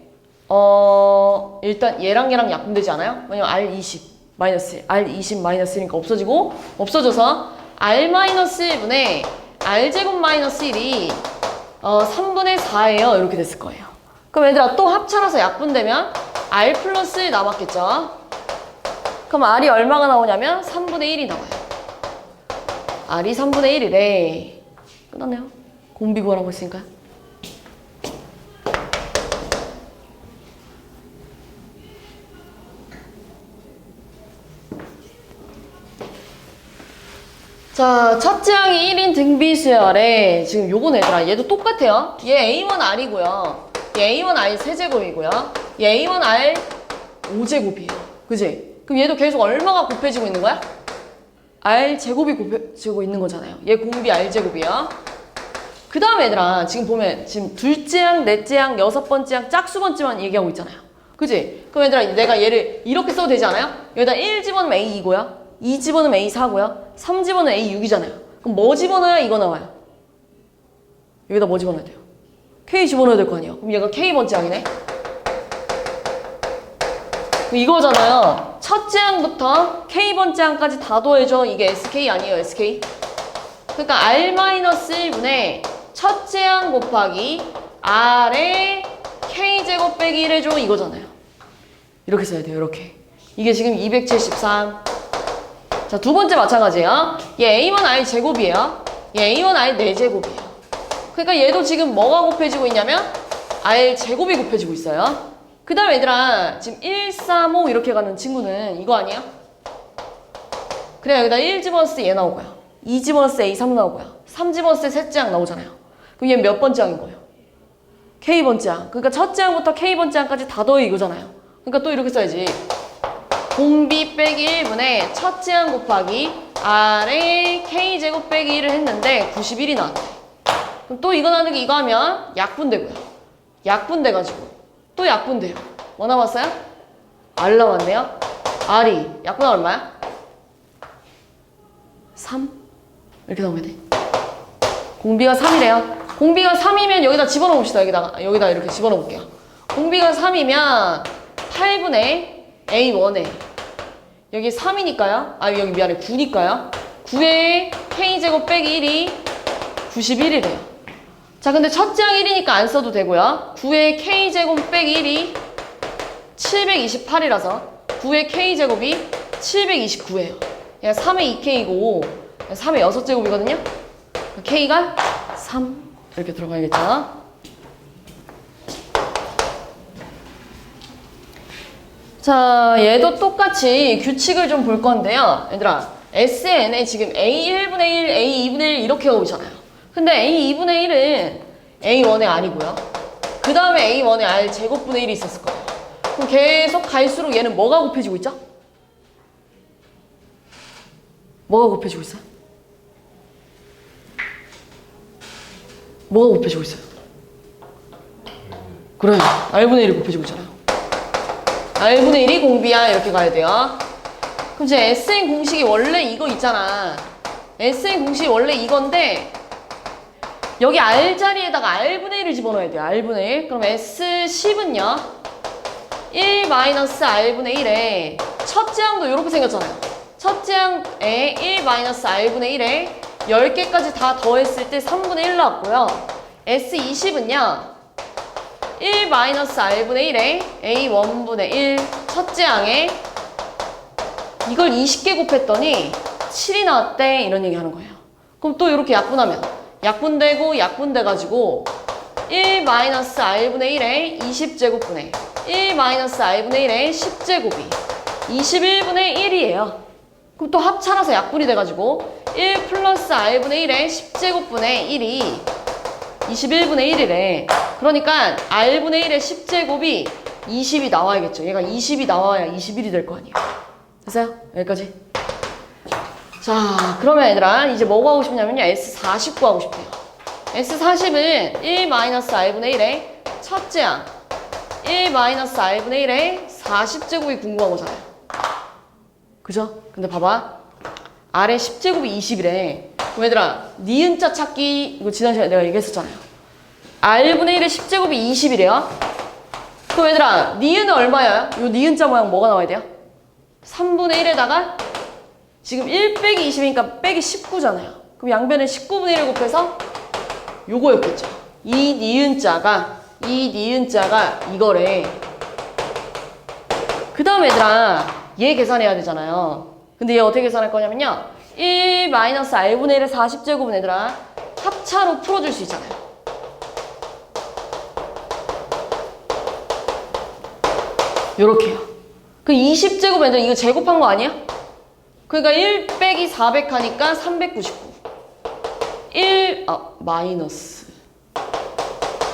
일단 얘랑 약분되지 않아요? 왜냐면 R20 마이너스, R20 마이너스니까 없어지고, 없어져서 R-1분의 R제곱 마이너스 1이 3분의 4예요. 이렇게 됐을 거예요. 그럼 얘들아 또 합쳐놔서 약분되면 R 플러스 1 남았겠죠? 그럼 R이 얼마가 나오냐면 3분의 1이 나와요. R이 3분의 1이래. 끝났네요. 공비 구하라고 했으니까. 자, 첫째 항이 1인 등비수열에 지금 요건 얘들아 얘도 똑같아요. 얘 A1 R이고요. 얘 A1 R 세제곱이고요. 얘 A1 R 5제곱이에요. 그지? 그럼 얘도 계속 얼마가 곱해지고 있는 거야? R제곱이 곱해지고 있는 거잖아요. 얘 공비 R제곱이요. 그 다음에 얘들아 지금 보면 지금 둘째 항, 넷째 항, 여섯 번째 항, 짝수번째만 얘기하고 있잖아요. 그지? 그럼 얘들아 내가 얘를 이렇게 써도 되지 않아요? 여기다 1 집어넣으면 A2고요. 2 집어넣으면 A4고요. 3 집어넣으면 A6이잖아요. 그럼 뭐 집어넣어야 이거 나와요? 여기다 뭐 집어넣어야 돼요? K 집어넣어야 될 거 아니에요? 그럼 얘가 K번째 항이네? 이거잖아요. 첫째 항부터 K번째 항까지 다 더해줘. 이게 SK 아니에요? SK? 그러니까 R-1분의 첫째 항 곱하기 R의 K제곱 빼기 1 해줘. 이거잖아요. 이렇게 써야 돼요. 이렇게. 이게 지금 273. 자, 두 번째 마찬가지예요. 얘 A1 R 제곱이에요. 얘 A1 R 4제곱이에요. 그러니까 얘도 지금 뭐가 곱해지고 있냐면 R 제곱이 곱해지고 있어요. 그 다음에 얘들아 지금 1, 3, 5 이렇게 가는 친구는 이거 아니에요? 그래 여기다 1 집어넣었을 때 얘 나오고요. 2 집어넣었을 때 A3 나오고요. 3 집어넣었을 때 셋째 항 나오잖아요. 그럼 얘는 몇 번째 항인 거예요? K번째 항. 그러니까 첫째 항부터 K번째 항까지 다 더해 이거잖아요. 그러니까 또 이렇게 써야지. 공비 빼기 1분의 첫째 항 곱하기 R의 K제곱 빼기 1을 했는데 91이 나왔대. 그럼 또 이거 나누기 이거 하면 약분되고요. 약분돼가지고 또 약분돼요. 뭐 남았어요? R 남았네요. R이 약분하면 얼마야? 3? 이렇게 나오면 돼. 공비가 3이래요. 공비가 3이면 여기다 집어넣읍시다. 여기다 이렇게 집어넣을게요. 공비가 3이면 8분의 A1에 여기 3이니까요. 여기 미안해. 9니까요. 9에 K제곱 빼기 1이 91이래요. 자, 근데 첫째 항 1이니까 안 써도 되고요. 9에 K제곱 빼기 1이 728이라서 9의 K제곱이 729예요. 얘가 3의 2K고 3의 6제곱이거든요. K가 3 이렇게 들어가야겠죠. 자, 얘도 똑같이 규칙을 좀 볼 건데요. 얘들아, SN에 지금 A1분의 1, A2분의 1 이렇게 하고 있잖아요. 근데 A2분의 1은 A1의 R이고요. 그 다음에 A1의 R 제곱분의 1이 있었을 거예요. 그럼 계속 갈수록 얘는 뭐가 곱해지고 있죠? 뭐가 곱해지고 있어요? 뭐가 곱해지고 있어요? 그래, R분의 1이 곱해지고 있잖아요. R분의 1이 공비야. 이렇게 가야 돼요. 그럼 이제 SN 공식이 원래 이거 있잖아. SN 공식이 원래 이건데 여기 R 자리에다가 R분의 1을 집어넣어야 돼요. R분의 1. 그럼 S10은요. 1-R분의 1에 첫째 항도 이렇게 생겼잖아요. 첫째 항에 1-r분의 1에 10개까지 다 더했을 때 3분의 1 나왔고요. S20은요. 1-r분의 1에 A1분의 1 첫째 항에 이걸 20개 곱했더니 7이 나왔대 이런 얘기 하는 거예요. 그럼 또 이렇게 약분하면 약분되고 약분돼가지고 1-r분의 1에 20제곱분의 1-r분의 1에 10제곱이 21분의 1이에요. 그럼 또 합차라서 약분이 돼가지고 1 플러스 r분의 1에 10제곱분의 1이 21분의 1이래. 그러니까 r분의 1의 10제곱이 20이 나와야겠죠. 얘가 20이 나와야 21이 될 거 아니에요. 됐어요? 여기까지. 자, 그러면 얘들아 이제 뭐 구하고 싶냐면요. S40 구하고 싶대요. S40은 1-r분의 1의 첫째 항 1-r분의 1의 40제곱이 궁금한 거잖아요. 그죠? 근데 봐봐. 아래 10제곱이 20이래. 그럼 얘들아 니은자 찾기 이거 지난 시간에 내가 얘기했었잖아요. r분의 1의 10제곱이 20이래요. 그럼 얘들아 니은은 얼마야? 요 니은자 모양 뭐가 나와야 돼요? 3분의 1에다가 지금 1 빼기 20이니까 빼기 19잖아요. 그럼 양변에 19분의 1을 곱해서 요거였겠죠. 이 니은자가 이거래. 그 다음 얘들아 얘 계산해야 되잖아요. 근데 얘 어떻게 계산할 거냐면요. 1-r분의 1의 40제곱은 얘들아 합차로 풀어줄 수 있잖아요. 요렇게요. 그 20제곱 얘들아 이거 제곱한 거 아니야? 그러니까 1 빼기 400 하니까 399. 마이너스.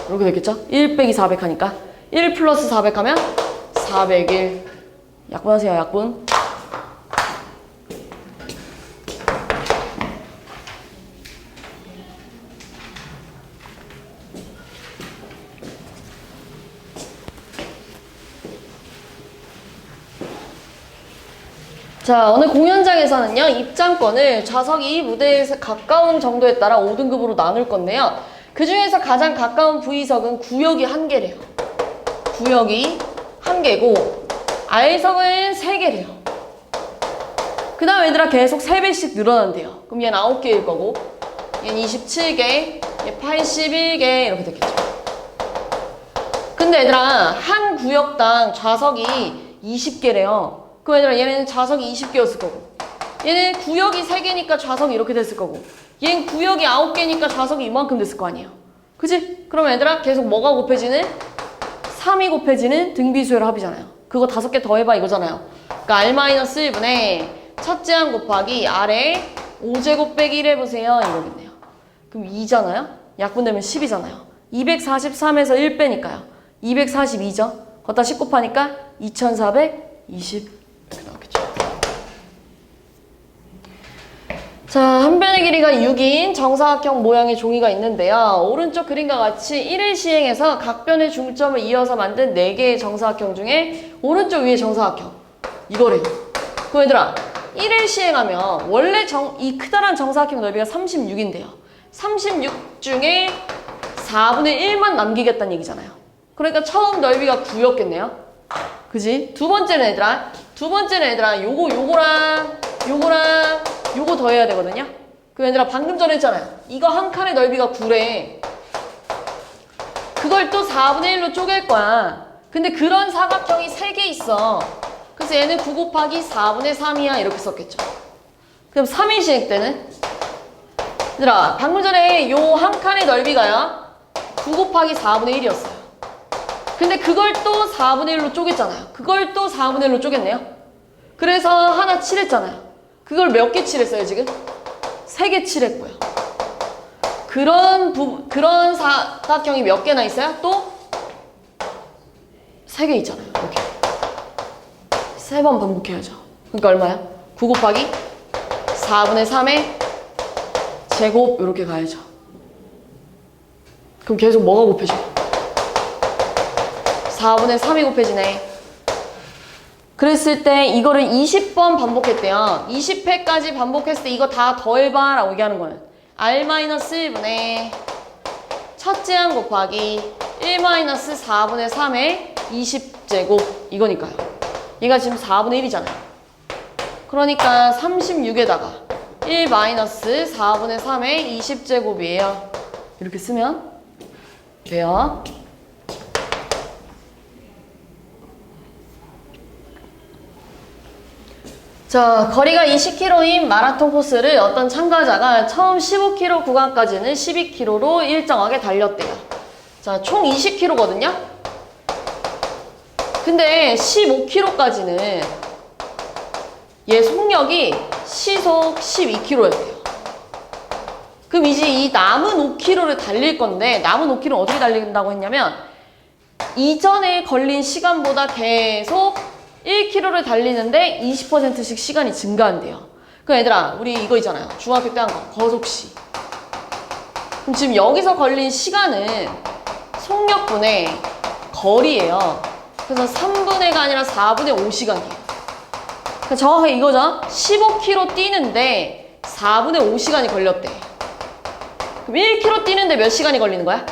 이렇게 됐겠죠? 1 빼기 400 하니까 1 플러스 400 하면 401. 약분하세요, 약분. 자, 어느 공연장에서는요, 입장권을 좌석이 무대에 가까운 정도에 따라 5등급으로 나눌 건데요. 그 중에서 가장 가까운 V석은 구역이 1개래요. 구역이 1개고, R석은 3개래요. 그 다음 얘들아 계속 3배씩 늘어난대요. 그럼 얘는 9개일 거고, 얘는 27개, 얘 81개, 이렇게 됐겠죠. 근데 얘들아, 한 구역당 좌석이 20개래요. 그럼 얘들아 얘는 좌석이 20개였을 거고 얘는 구역이 3개니까 좌석이 이렇게 됐을 거고 얘는 구역이 9개니까 좌석이 이만큼 됐을 거 아니에요. 그치? 그러면 얘들아 계속 뭐가 곱해지는? 3이 곱해지는 등비수열 합이잖아요. 그거 5개 더해봐 이거잖아요. 그러니까 R-1분의 첫째 항 곱하기 R에 5제곱 빼기 1 해보세요 이러겠네요. 그럼 2잖아요? 약분되면 10이잖아요. 243에서 1 빼니까요. 242죠? 걷다 10 곱하니까 2420 이렇게 나오겠죠. 자, 한 변의 길이가 6인 정사각형 모양의 종이가 있는데요. 오른쪽 그림과 같이 1을 시행해서 각 변의 중점을 이어서 만든 4개의 정사각형 중에 오른쪽 위에 정사각형 이거래요. 그럼 얘들아 1을 시행하면 원래 이 크다란 정사각형 넓이가 36인데요. 36 중에 4분의 1만 남기겠다는 얘기잖아요. 그러니까 처음 넓이가 9였겠네요. 그지? 두 번째는 얘들아 요거랑 요거 더해야 되거든요. 그럼 얘들아 방금 전에 했잖아요. 이거 한 칸의 넓이가 9래. 그걸 또 4분의 1로 쪼갤 거야. 근데 그런 사각형이 3개 있어. 그래서 얘는 9 곱하기 4분의 3이야 이렇게 썼겠죠. 그럼 3일 시행 때는 얘들아 방금 전에 요 한 칸의 넓이가요 9 곱하기 4분의 1이었어요. 근데 그걸 또 4분의 1로 쪼갰잖아요. 그걸 또 4분의 1로 쪼갰네요. 그래서 하나 칠했잖아요. 그걸 몇 개 칠했어요, 지금? 3개 칠했고요. 그런 사각형이 몇 개나 있어요? 또 3개 있잖아요, 이렇게. 3번 반복해야죠. 그러니까 얼마야? 9 곱하기 4분의 3의 제곱, 이렇게 가야죠. 그럼 계속 뭐가 곱해져? 4분의 3이 곱해지네. 그랬을 때 이거를 20번 반복했대요. 20회까지 반복했을 때 이거 다 더해봐 라고 얘기하는 거는 R-1분의 첫째 항 곱하기 1-4분의 3의 20제곱 이거니까요. 얘가 지금 4분의 1이잖아요. 그러니까 36에다가 1 마이너스 4분의 3의 20제곱이에요. 이렇게 쓰면 돼요. 자, 거리가 20km인 마라톤 코스를 어떤 참가자가 처음 15km 구간까지는 12km로 일정하게 달렸대요. 자, 총 20km거든요? 근데 15km까지는 얘 속력이 시속 12km였대요. 그럼 이제 이 남은 5km를 달릴 건데, 남은 5km는 어떻게 달린다고 했냐면, 이전에 걸린 시간보다 계속 1km를 달리는데 20%씩 시간이 증가한대요. 그럼 얘들아, 우리 이거 있잖아요. 중학교 때 한 거, 거속시. 그럼 지금 여기서 걸린 시간은 속력분의 거리예요. 그래서 3분의가 아니라 4분의 5시간이에요. 그러니까 정확하게 이거죠. 15km 뛰는데 4분의 5시간이 걸렸대. 그럼 1km 뛰는데 몇 시간이 걸리는 거야?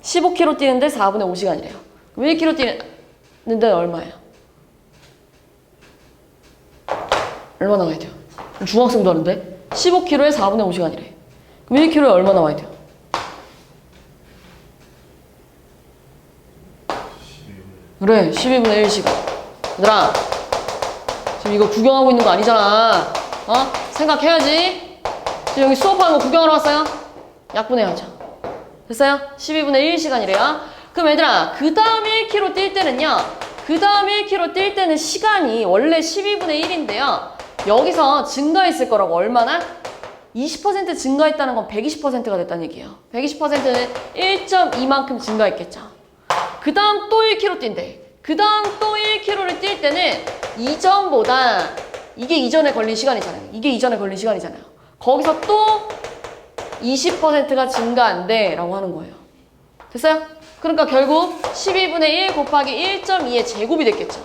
15km 뛰는데 4분의 5시간이래요. 그럼 1km 뛰는데 얼마예요? 얼마 나와야 돼요? 중학생도 하는데 15km에 4분의 5시간이래. 그럼 1km에 얼마 나와야 돼요? 그래, 12분의 1시간. 얘들아, 지금 이거 구경하고 있는 거 아니잖아. 어? 생각해야지. 지금 여기 수업하는 거 구경하러 왔어요? 약분해야죠. 됐어요? 12분의 1시간이래요. 그럼 얘들아, 그 다음 1km 뛸 때는요. 그 다음 1km 뛸 때는 시간이 원래 12분의 1인데요. 여기서 증가했을 거라고. 얼마나? 20% 증가했다는 건 120%가 됐다는 얘기예요. 120%는 1.2만큼 증가했겠죠. 그 다음 또 1km 뛴대. 그 다음 또 1km를 뛸 때는 이전보다, 이게 이전에 걸린 시간이잖아요. 이게 이전에 걸린 시간이잖아요. 거기서 또 20%가 증가한대 라고 하는 거예요. 됐어요? 그러니까 결국 12분의 1 곱하기 1.2의 제곱이 됐겠죠.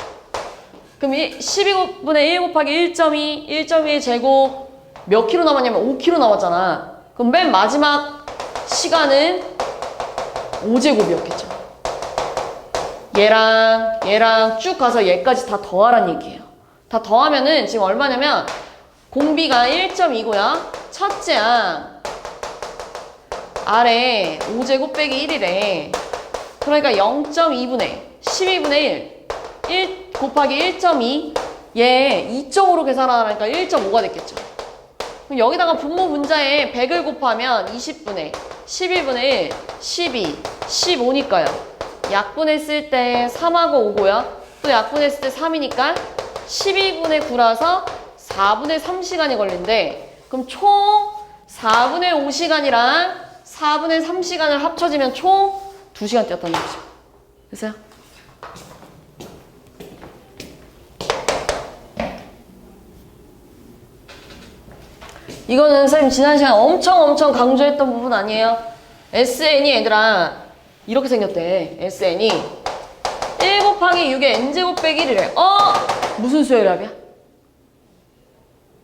그럼 12분의 1 곱하기 1.2, 1.2의 제곱 몇 킬로 남았냐면 5km 남았잖아. 그럼 맨 마지막 시간은 5제곱이었겠죠. 얘랑 쭉 가서 얘까지 다 더하란 얘기예요. 다 더하면은 지금 얼마냐면 공비가 1.2고요. 첫째 항 아래 5제곱 빼기 1이래. 그러니까 0.2분의 12분의 1 곱하기 1.2 얘 2.5로 계산하니까 1.5가 됐겠죠. 그럼 여기다가 분모 분자에 100을 곱하면 20분의 11분의 1 12 15니까요. 약분했을 때 3하고 5고요. 또 약분했을 때 3이니까 12분의 9라서 4분의 3시간이 걸린대. 그럼 총 4분의 5시간이랑 4분의 3시간을 합쳐지면 총 2시간 뛰었다는 거죠. 됐어요? 이거는 선생님 지난 시간 엄청 강조했던 부분 아니에요? SN이 얘들아 이렇게 생겼대. SN이 1 곱하기 6의 n제곱 빼기 1이래. 무슨 수열합이야?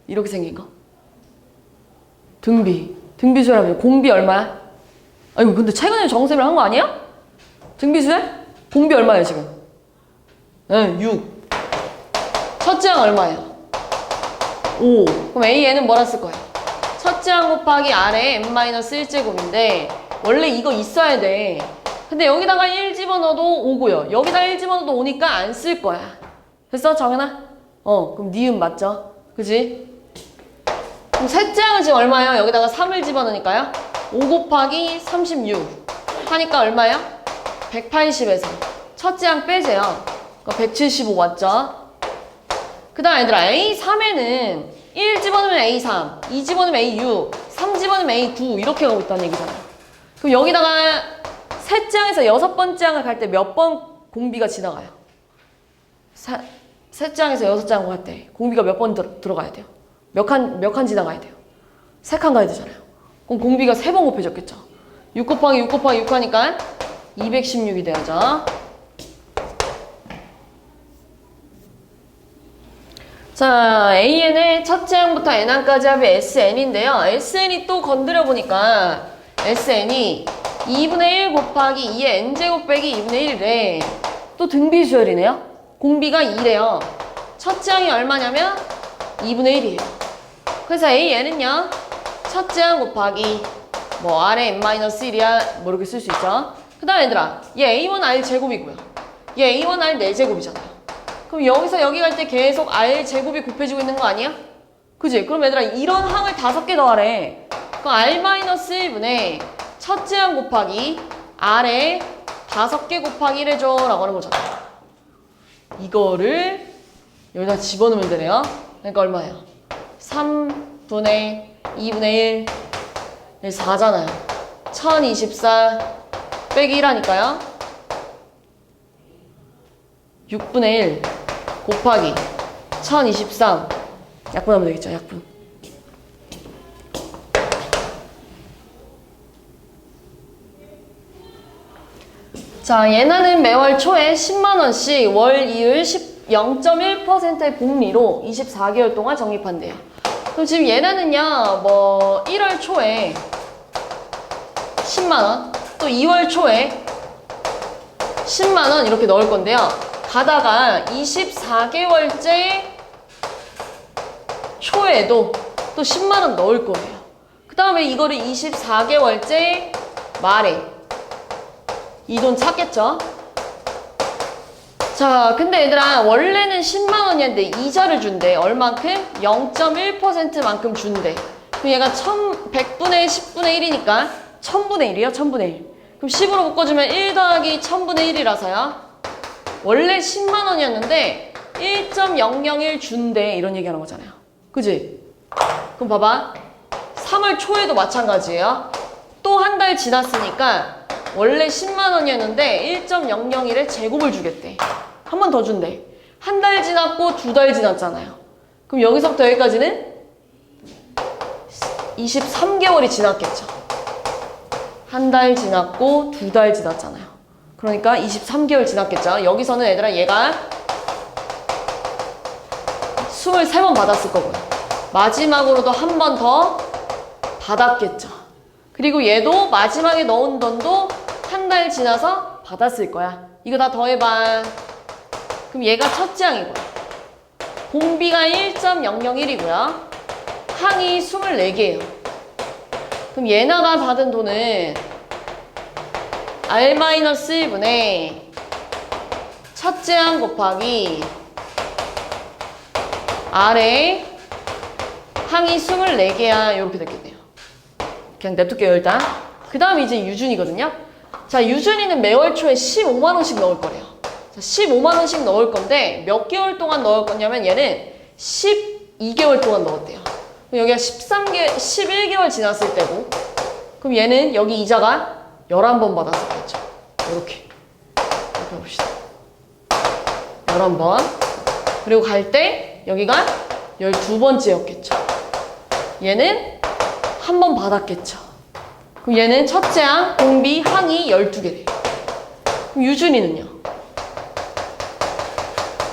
이렇게 생긴 거. 등비 수열합이야. 공비 얼마야? 아이고 근데 최근에 정쌤이랑 한 거 아니야? 등비 수열? 공비 얼마야 지금? 네, 6. 첫째 항 얼마예요? 5. 그럼 AN은 뭐라 쓸 거야? 첫째 항 곱하기 아래 n-1제곱인데 원래 이거 있어야 돼. 근데 여기다가 1 집어넣어도 5고요. 여기다 1 집어넣어도 5니까 안 쓸 거야. 됐어? 정연아? 그럼 니은 맞죠? 그지? 그럼 셋째 항은 지금 얼마예요? 여기다가 3을 집어넣으니까요. 5 곱하기 36 하니까 얼마예요? 180에서 첫째 항 빼세요. 그러니까 175 맞죠? 그 다음 얘들아 A3에는 1 집어넣으면 A3, 2 집어넣으면 A6, 3 집어넣으면 A9 이렇게 가고 있다는 얘기잖아요. 그럼 여기다가 셋째 항에서 여섯 번째 항을 갈 때 몇 번 공비가 지나가요? 셋째 항에서 여섯째 항 갈 때 공비가 몇 번 들어가야 돼요? 몇 칸 지나가야 돼요? 3칸 가야 되잖아요. 그럼 공비가 3번 곱해졌겠죠. 6 곱하기 6 곱하기 6 하니까 216이 돼야죠. 자, AN의 첫째 항부터 N항까지 합이 SN인데요. SN이 또 건드려 보니까 SN이 2분의 1 곱하기 2의 n제곱 빼기 2분의 1이래. 또 등비수열이네요. 공비가 2래요. 첫째 항이 얼마냐면 2분의 1이에요. 그래서 AN은요, 첫째 항 곱하기 뭐 R의 n-1이야 뭐 이렇게 쓸 수 있죠. 그 다음 얘들아, 얘 A1R 제곱이고요. 얘 A1R 4제곱이잖아요. 그럼 여기서 여기 갈 때 계속 R 제곱이 곱해지고 있는 거 아니야? 그지? 그럼 얘들아 이런 항을 5개 더하래. 그럼 R-1분의 첫째 항 곱하기 R에 5개 곱하기 1 해줘 라고 하는 거잖아. 이거를 여기다 집어넣으면 되네요. 그러니까 얼마예요? 3분의 2분의 1 4잖아요. 1024 빼기 1하니까요. 6분의 1 곱하기 1023 약분하면 되겠죠. 약분. 자, 얘는 매월 초에 10만원씩 월 이율 0.1%의 복리로 24개월 동안 적립한대요. 그럼 지금 얘네는요, 뭐 1월 초에 10만원, 또 2월 초에 10만원 이렇게 넣을 건데요. 가다가 24개월째 초에도 또 10만원 넣을 거예요. 그 다음에 이거를 24개월째 말에 이 돈 찾겠죠? 자, 근데 얘들아 원래는 10만원이었는데 이자를 준대. 얼만큼? 0.1%만큼 준대. 그럼 얘가 100분의 10분의 1이니까 1000분의 1이요? 1000분의 1. 그럼 10으로 묶어주면 1 더하기 1000분의 1이라서요. 원래 10만원이었는데 1.001 준대. 이런 얘기하는 거잖아요. 그지? 그럼 봐봐. 3월 초에도 마찬가지예요. 또 한 달 지났으니까 원래 10만원이었는데 1.001의 제곱을 주겠대. 한 번 더 준대. 한 달 지났고 2달 지났잖아요. 그럼 여기서부터 여기까지는 23개월이 지났겠죠. 한 달 지났고 2달 지났잖아요. 그러니까 23개월 지났겠죠. 여기서는 얘들아 얘가 23번 받았을 거고요. 마지막으로도 한 번 더 받았겠죠. 그리고 얘도 마지막에 넣은 돈도 한 달 지나서 받았을 거야. 이거 다 더해봐. 그럼 얘가 첫째 항이고요. 공비가 1.001이고요. 항이 24개예요. 그럼 얘네가 받은 돈은 R-1분의 첫째 항 곱하기 R에 항이 24개야. 이렇게 됐겠네요. 그냥 냅둘게요 일단. 그 다음에 이제 유준이거든요. 자, 유준이는 매월 초에 15만원씩 넣을 거래요. 자, 15만원씩 넣을 건데 몇 개월 동안 넣을 거냐면 얘는 12개월 동안 넣었대요. 그럼 여기가 11개월 지났을 때고, 그럼 얘는 여기 이자가 11번 받았었겠죠. 이렇게 봅시다. 11번. 그리고 갈 때 여기가 12번째였겠죠. 얘는 한 번 받았겠죠. 그럼 얘는 첫째 항, 공비, 항이 12개래요. 그럼 유준이는요?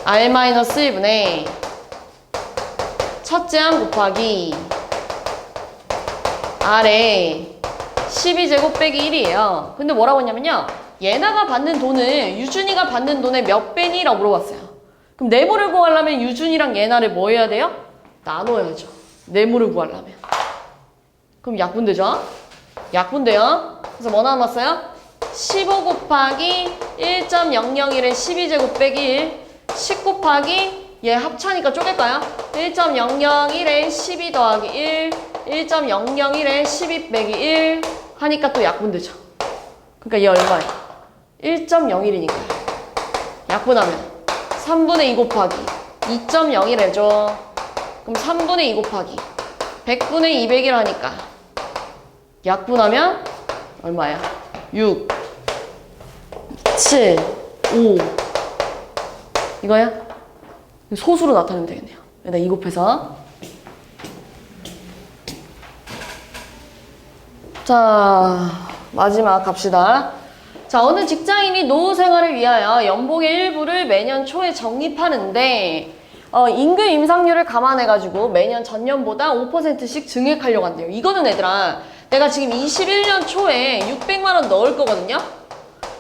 R-1분의 첫째 항 곱하기 R에 12제곱 빼기 1이에요. 근데 뭐라고 했냐면요. 얘네가 받는 돈을 유준이가 받는 돈의 몇 배니? 라고 물어봤어요. 그럼 네모를 구하려면 유준이랑 얘네를 뭐 해야 돼요? 나눠야죠. 네모를 구하려면. 그럼 약분되죠? 약분돼요. 그래서 뭐 남았어요? 15 곱하기 1.001의 12제곱 빼기 1, 10 곱하기 얘 합차니까 쪼갤까요? 1.001의 12 더하기 1, 1.001의 12 빼기 1 하니까 또 약분되죠. 그러니까 얘 얼마예요? 1.01이니까 약분하면 3분의 2 곱하기 2.01 해줘. 그럼 3분의 2 곱하기 100분의 200일 하니까 약분하면 얼마야? 6, 7, 5 이거야? 소수로 나타내면 되겠네요. 여기다 2 곱해서. 자, 마지막 갑시다. 자, 어느 직장인이 노후 생활을 위하여 연봉의 일부를 매년 초에 적립하는데 임금 인상률을 감안해가지고 매년 전년보다 5%씩 증액하려고 한대요. 이거는 얘들아 내가 지금 21년 초에 600만 원 넣을 거거든요.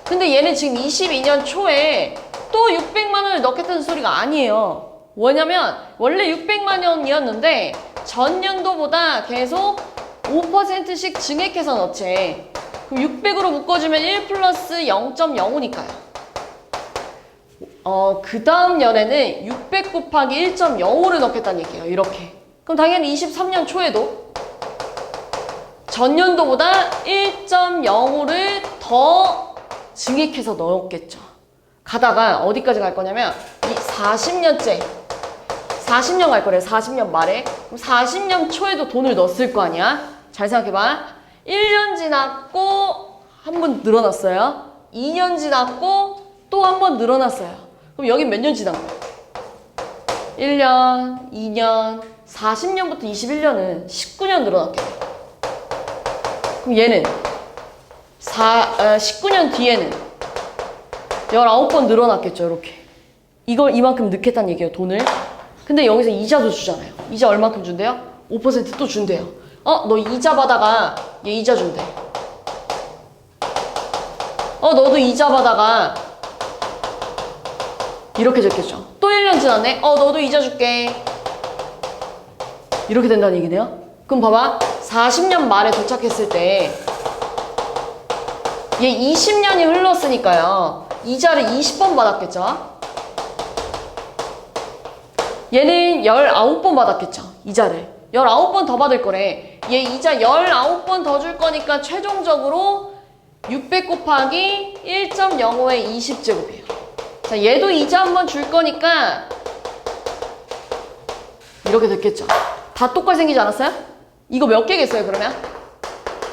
근데 얘는 지금 22년 초에 또 600만 원을 넣겠다는 소리가 아니에요. 뭐냐면 원래 600만 원이었는데 전년도보다 계속 5%씩 증액해서 넣지. 그럼 600으로 묶어주면 1 플러스 0.05니까요. 그 다음 년에는 600 곱하기 1.05를 넣겠다는 얘기예요. 이렇게. 그럼 당연히 23년 초에도 전년도보다 1.05를 더 증액해서 넣었겠죠. 가다가 어디까지 갈 거냐면 이 40년 갈 거래요. 40년 말에. 그럼 40년 초에도 돈을 넣었을 거 아니야. 잘 생각해봐. 1년 지났고 한 번 늘어났어요. 2년 지났고 또 한 번 늘어났어요. 그럼 여긴 몇 년 지난 거야? 1년, 2년, 40년부터 21년은 19년 늘어났겠네. 그럼 얘는 19년 뒤에는 19번 늘어났겠죠. 이렇게. 이걸 이만큼 넣겠다는 얘기예요. 돈을. 근데 여기서 이자도 주잖아요. 이자 얼마큼 준대요? 5% 또 준대요. 너 이자 받아가 얘 이자 준대. 너도 이자 받아가 이렇게 됐겠죠. 또 1년 지났네. 너도 이자 줄게. 이렇게 된다는 얘기네요. 그럼 봐봐. 40년 말에 도착했을 때 얘 20년이 흘렀으니까요. 이자를 20번 받았겠죠. 얘는 19번 받았겠죠. 이자를 19번 더 받을 거래. 얘 이자 19번 더 줄 거니까 최종적으로 600 곱하기 1.05의 20제곱이에요. 자, 얘도 이자 한번 줄 거니까 이렇게 됐겠죠. 다 똑같이 생기지 않았어요? 이거 몇 개겠어요, 그러면?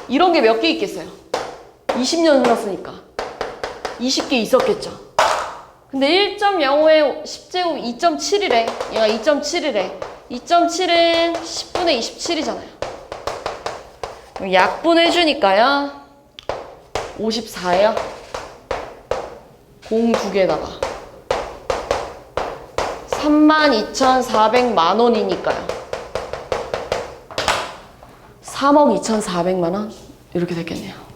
이런 게 몇 개 있겠어요? 20년 흘렀으니까 20개 있었겠죠. 근데 1.05의 10제곱 2.7이래. 얘가 2.7이래. 2.7은 10분의 27이잖아요. 약분해주니까요. 54예요. 공 두 개에다가 32,400만 원이니까요. 3억 2,400만 원? 이렇게 됐겠네요.